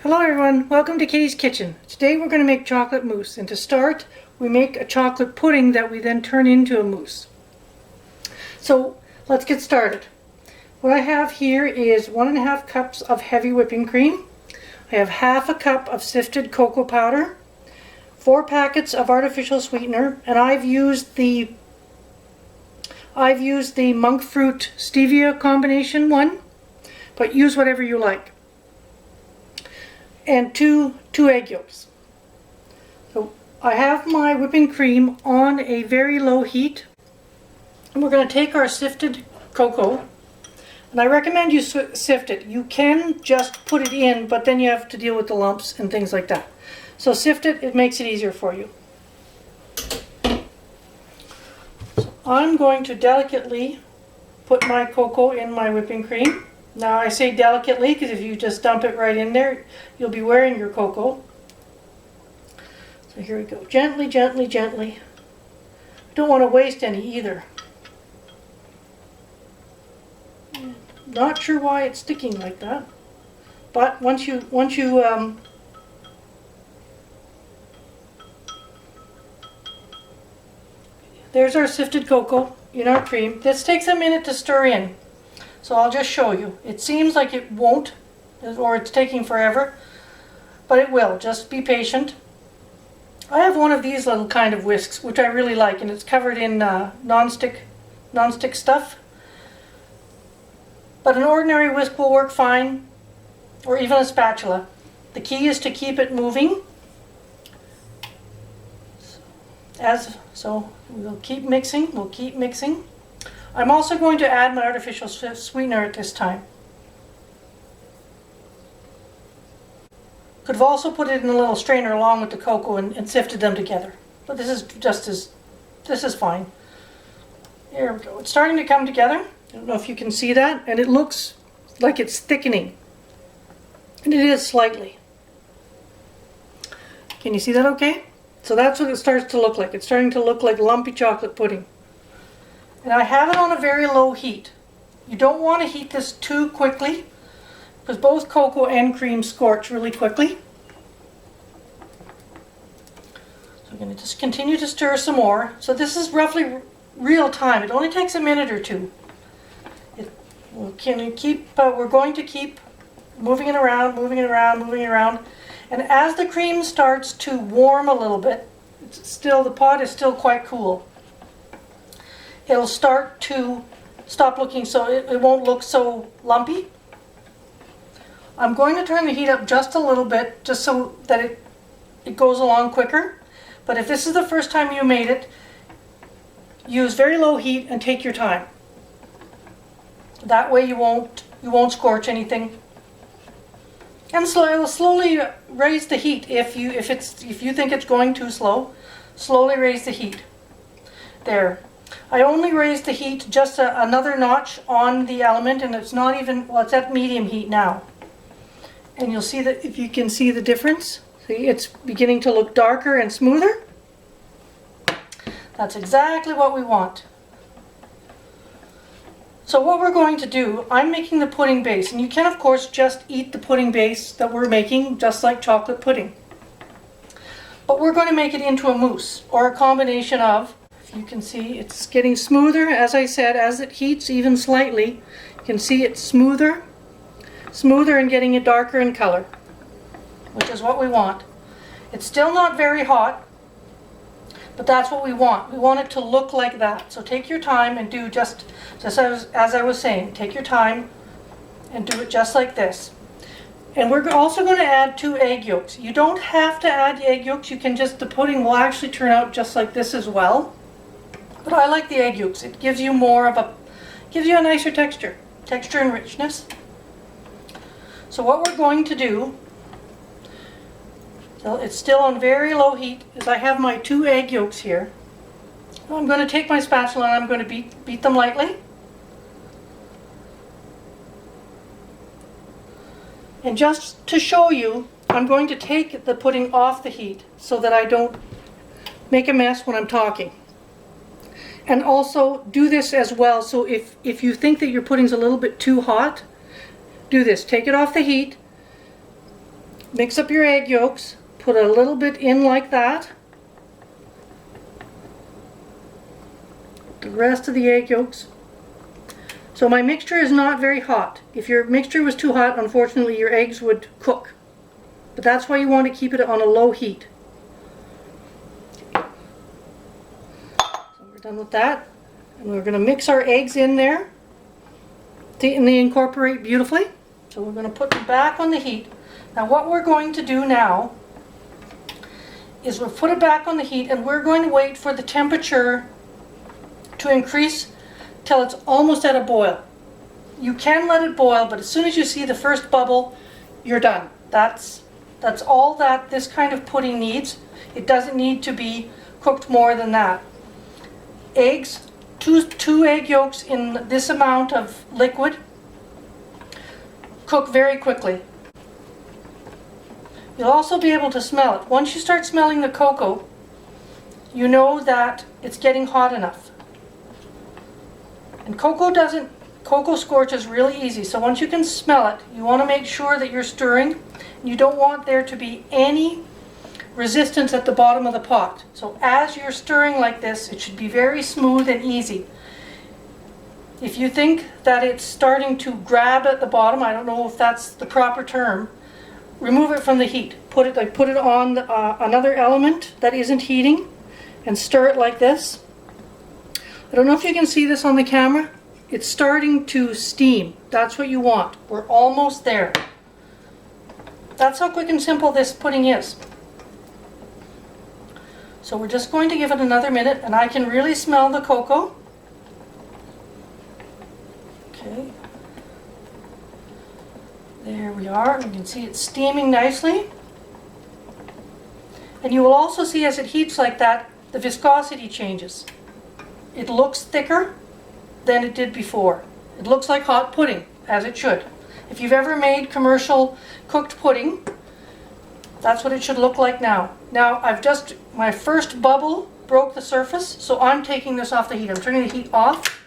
Hello everyone, welcome to Kitty's Kitchen. Today we're going to make chocolate mousse, and to start we make a chocolate pudding that we then turn into a mousse. So let's get started. What I have here is 1.5 cups of heavy whipping cream. I have half a cup of sifted cocoa powder, 4 packets of artificial sweetener, and I've used the monk fruit stevia combination one, but use whatever you like. And two egg yolks. So I have my whipping cream on a very low heat, and we're going to take our sifted cocoa, and I recommend you sift it. You can just put it in, but then you have to deal with the lumps and things like that. So sift it, it makes it easier for you. So I'm going to delicately put my cocoa in my whipping cream. Now I say delicately because if you just dump it right in there, you'll be wearing your cocoa. So here we go. Gently, gently, gently. Don't want to waste any either. Not sure why it's sticking like that. But once you there's our sifted cocoa in our cream. This takes a minute to stir in. So I'll just show you. It seems like it won't, or it's taking forever, but it will. Just be patient. I have one of these little kind of whisks, which I really like, and it's covered in non-stick stuff. But an ordinary whisk will work fine, or even a spatula. The key is to keep it moving. So we'll keep mixing, we'll keep mixing. I'm also going to add my artificial sweetener at this time. Could have also put it in a little strainer along with the cocoa and sifted them together. But this is fine. There we go. It's starting to come together. I don't know if you can see that. And it looks like it's thickening. And it is slightly. Can you see that okay? So that's what it starts to look like. It's starting to look like lumpy chocolate pudding. And I have it on a very low heat. You don't want to heat this too quickly because both cocoa and cream scorch really quickly. So I'm going to just continue to stir some more. So this is roughly real time. It only takes a minute or two. We're going to keep moving it around, moving it around, moving it around. And as the cream starts to warm a little bit, the pot is still quite cool. It'll start to stop looking so it won't look so lumpy. I'm going to turn the heat up just a little bit just so that it goes along quicker. But if this is the first time you made it, use very low heat and take your time. That way you won't scorch anything. And it'll slowly raise the heat if you think it's going too slow. Slowly raise the heat. There. I only raised the heat just another notch on the element, and it's not even, well, it's at medium heat now. And you'll see that, if you can see the difference. See, it's beginning to look darker and smoother. That's exactly what we want. So what we're going to do, I'm making the pudding base, and you can of course just eat the pudding base that we're making just like chocolate pudding. But we're going to make it into a mousse, or a combination of, you can see it's getting smoother, as I said, as it heats even slightly. You can see it's smoother and getting it darker in color, which is what we want. It's still not very hot, but that's what we want. We want it to look like that. So take your time and do just as I was saying, take your time and do it just like this. And we're also going to add 2 egg yolks. You don't have to add egg yolks. You can just, the pudding will actually turn out just like this as well. But I like the egg yolks. It gives you gives you a nicer texture and richness. So what we're going to do, so it's still on very low heat, is I have my 2 egg yolks here. I'm going to take my spatula and I'm going to beat them lightly. And just to show you, I'm going to take the pudding off the heat so that I don't make a mess when I'm talking. And also do this as well, so if you think that your pudding's a little bit too hot, do this. Take it off the heat, mix up your egg yolks, put a little bit in like that. The rest of the egg yolks. So my mixture is not very hot. If your mixture was too hot, unfortunately your eggs would cook. But that's why you want to keep it on a low heat. So we're done with that. And we're going to mix our eggs in there. And they incorporate beautifully. So we're going to put them back on the heat. Now what we're going to do now is we'll put it back on the heat and we're going to wait for the temperature to increase till it's almost at a boil. You can let it boil, but as soon as you see the first bubble, you're done. That's all that this kind of pudding needs. It doesn't need to be cooked more than that. Eggs, two egg yolks in this amount of liquid, cook very quickly. You'll also be able to smell it. Once you start smelling the cocoa, you know that it's getting hot enough. And cocoa scorches really easy, so once you can smell it, you want to make sure that you're stirring. You don't want there to be any resistance at the bottom of the pot. So as you're stirring like this, it should be very smooth and easy. If you think that it's starting to grab at the bottom, I don't know if that's the proper term, remove it from the heat. Put it on another element that isn't heating and stir it like this. I don't know if you can see this on the camera. It's starting to steam. That's what you want. We're almost there. That's how quick and simple this pudding is. So we're just going to give it another minute, and I can really smell the cocoa. Okay. There we are. You can see it's steaming nicely. And you will also see as it heats like that, the viscosity changes. It looks thicker than it did before. It looks like hot pudding, as it should. If you've ever made commercial cooked pudding, that's what it should look like now. Now my first bubble broke the surface, so I'm taking this off the heat. I'm turning the heat off,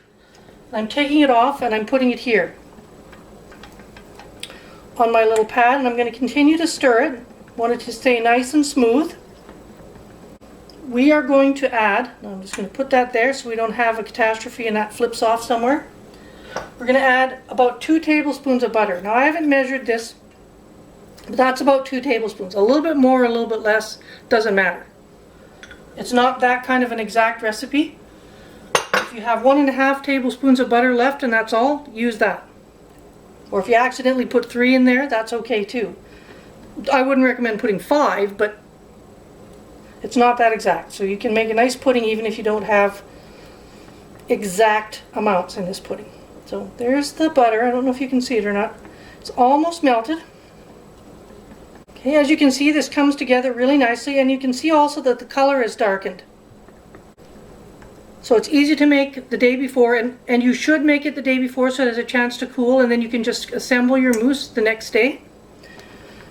and I'm taking it off and I'm putting it here on my little pad, and I'm going to continue to stir it. Want it to stay nice and smooth. We are going to add, I'm just going to put that there so we don't have a catastrophe and that flips off somewhere. We're going to add about 2 tablespoons of butter. Now I haven't measured this, but that's about 2 tablespoons. A little bit more, a little bit less, doesn't matter. It's not that kind of an exact recipe. If you have 1.5 tablespoons of butter left and that's all, use that. Or if you accidentally put 3 in there, that's okay too. I wouldn't recommend putting 5, but it's not that exact. So you can make a nice pudding even if you don't have exact amounts in this pudding. So there's the butter. I don't know if you can see it or not. It's almost melted. Okay, as you can see, this comes together really nicely, and you can see also that the color is darkened. So it's easy to make the day before, and you should make it the day before so it has a chance to cool, and then you can just assemble your mousse the next day.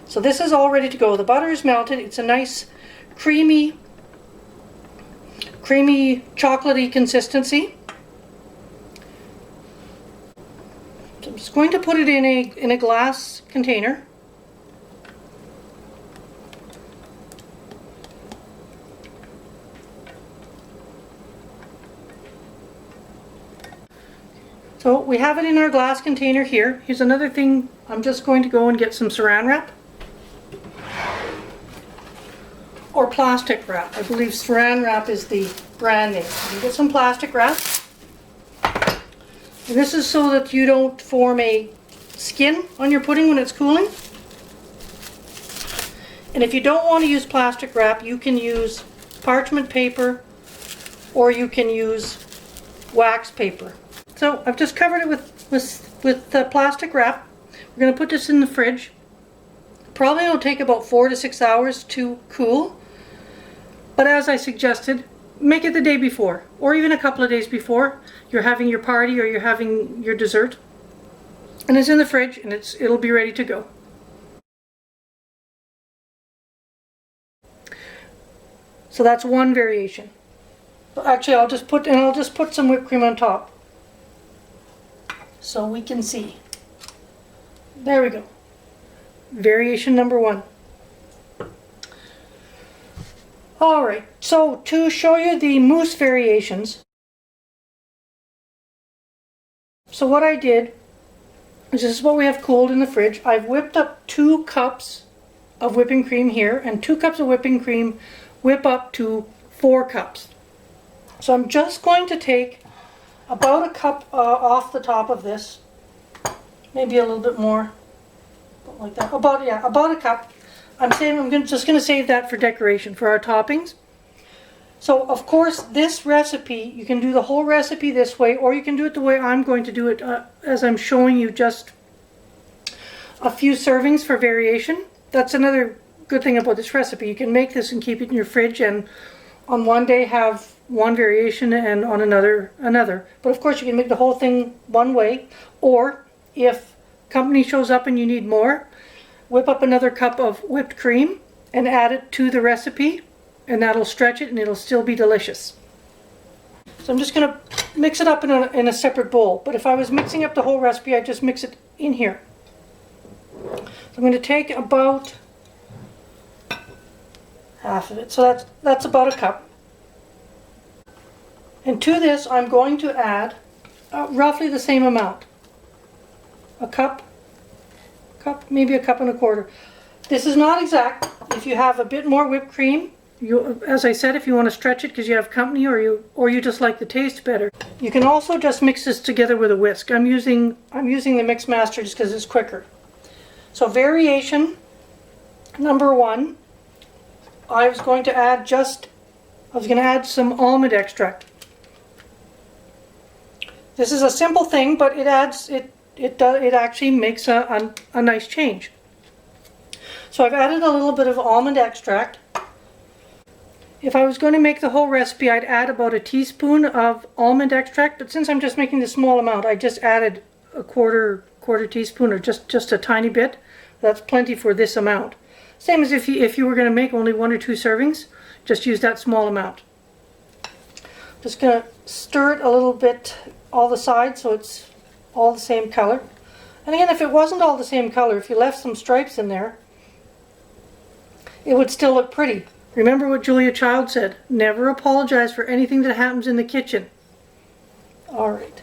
So this is all ready to go. The butter is melted. It's a nice creamy chocolatey consistency. So I'm just going to put it in a glass container. So we have it in our glass container here. Here's another thing. I'm just going to go and get some saran wrap. Or plastic wrap. I believe saran wrap is the brand name. You get some plastic wrap. And this is so that you don't form a skin on your pudding when it's cooling. And if you don't want to use plastic wrap, you can use parchment paper or you can use wax paper. So I've just covered it with plastic wrap. We're going to put this in the fridge. Probably it'll take about 4 to 6 hours to cool. But as I suggested, make it the day before, or even a couple of days before you're having your party or you're having your dessert. And it's in the fridge and it'll be ready to go. So that's one variation. Actually, I'll just put some whipped cream on top so we can see. There we go. Variation number 1. Alright, so to show you the mousse variations, so what I did is, this is what we have cooled in the fridge. I've whipped up 2 cups of whipping cream here, and 2 cups of whipping cream whip up to 4 cups. So I'm just going to take about a cup off the top of this, maybe a little bit more, like that. About a cup. I'm just going to save that for decoration for our toppings. So of course this recipe, you can do the whole recipe this way, or you can do it the way I'm going to do it, as I'm showing you, just a few servings for variation. That's another good thing about this recipe. You can make this and keep it in your fridge, and on one day have one variation and on another. But of course you can make the whole thing one way, or if company shows up and you need more, whip up another cup of whipped cream and add it to the recipe, and that'll stretch it and it'll still be delicious. So I'm just going to mix it up in a separate bowl, but if I was mixing up the whole recipe, I'd just mix it in here. So I'm going to take about half of it, so that's about a cup. And to this I'm going to add roughly the same amount. A cup, maybe a cup and a quarter. This is not exact. If you have a bit more whipped cream, as I said, if you want to stretch it because you have company, or you just like the taste better, you can also just mix this together with a whisk. I'm using the Mix Master just because it's quicker. So variation number 1, I was going to add some almond extract. This is a simple thing, but it actually makes a nice change. So I've added a little bit of almond extract. If I was going to make the whole recipe, I'd add about a teaspoon of almond extract, but since I'm just making the small amount, I just added a quarter teaspoon, or just a tiny bit. That's plenty for this amount. Same as if you were going to make only 1 or 2 servings, just use that small amount. Just going to stir it a little bit, all the sides, so it's all the same color. And again, if it wasn't all the same color, if you left some stripes in there, it would still look pretty. Remember what Julia Child said, never apologize for anything that happens in the kitchen. Alright.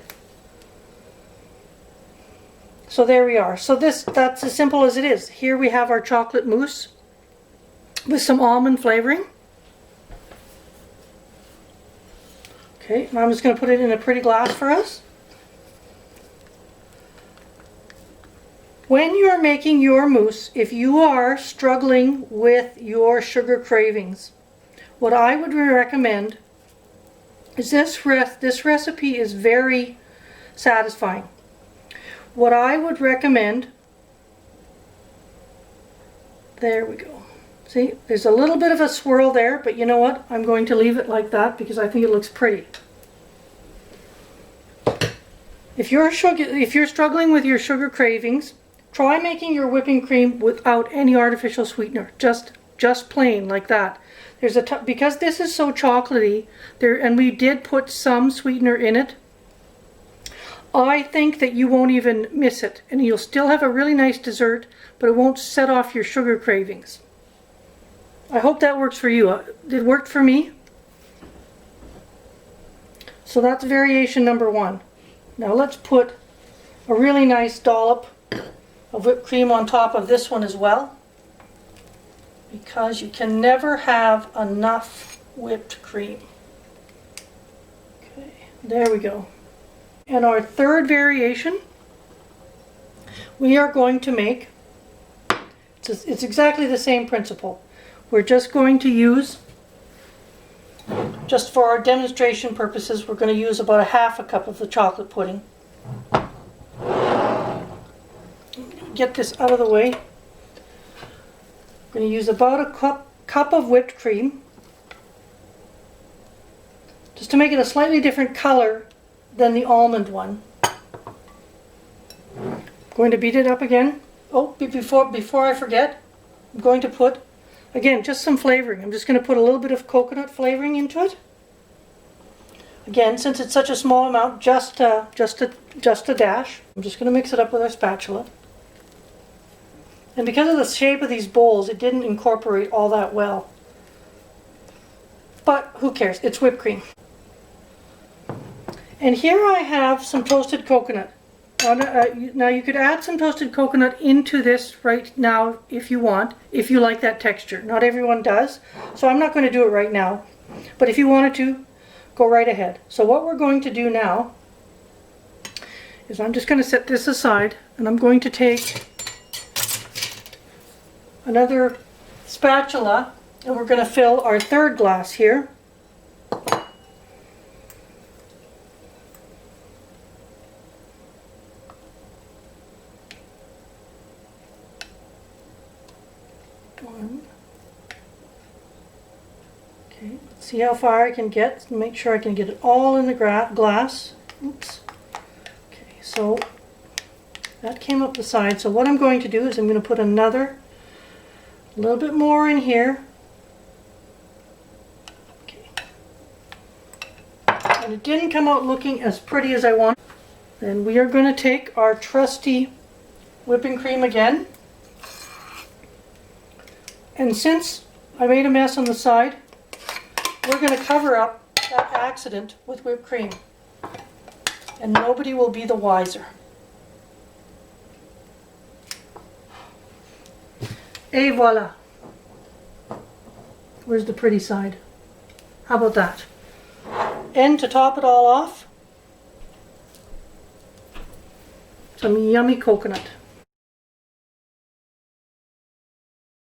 So there we are. So that's as simple as it is. Here we have our chocolate mousse with some almond flavoring. Okay, and I'm just going to put it in a pretty glass for us. When you're making your mousse, if you are struggling with your sugar cravings, what I would recommend is this recipe is very satisfying. What I would recommend, there we go. See, there's a little bit of a swirl there, but you know what? I'm going to leave it like that because I think it looks pretty. If you're struggling with your sugar cravings, try making your whipping cream without any artificial sweetener, just plain like that. Because this is so chocolatey, and we did put some sweetener in it, I think that you won't even miss it, and you'll still have a really nice dessert, but it won't set off your sugar cravings. I hope that works for you. It worked for me. So that's variation number 1. Now let's put a really nice dollop of whipped cream on top of this one as well, because you can never have enough whipped cream. Okay, there we go. And our third variation, we are going to make, it's exactly the same principle. We're just going to use, just for our demonstration purposes, we're going to use about a half a cup of the chocolate pudding. Get this out of the way. I'm going to use about a cup of whipped cream, just to make it a slightly different color than the almond one. I'm going to beat it up again. Oh, before I forget, I'm going to put, again, just some flavoring. I'm just going to put a little bit of coconut flavoring into it. Again, since it's such a small amount, just a dash. I'm just going to mix it up with our spatula. And because of the shape of these bowls, it didn't incorporate all that well. but who cares? It's whipped cream. And here I have some toasted coconut. Now you could add some toasted coconut into this right now if you want, if you like that texture. Not everyone does, so I'm not going to do it right now. But if you wanted to, go right ahead. So what we're going to do now is I'm just going to set this aside, and I'm going to take another spatula, and we're going to fill our third glass here. One. Okay, let's see how far I can get. Make sure I can get it all in the glass. Oops. Okay, so that came up the side. So what I'm going to do is I'm going to put a little bit more in here. Okay. And it didn't come out looking as pretty as I want. Then we are going to take our trusty whipping cream again. And since I made a mess on the side, we're going to cover up that accident with whipped cream. And nobody will be the wiser. Et voila. Where's the pretty side? How about that? And to top it all off, some yummy coconut.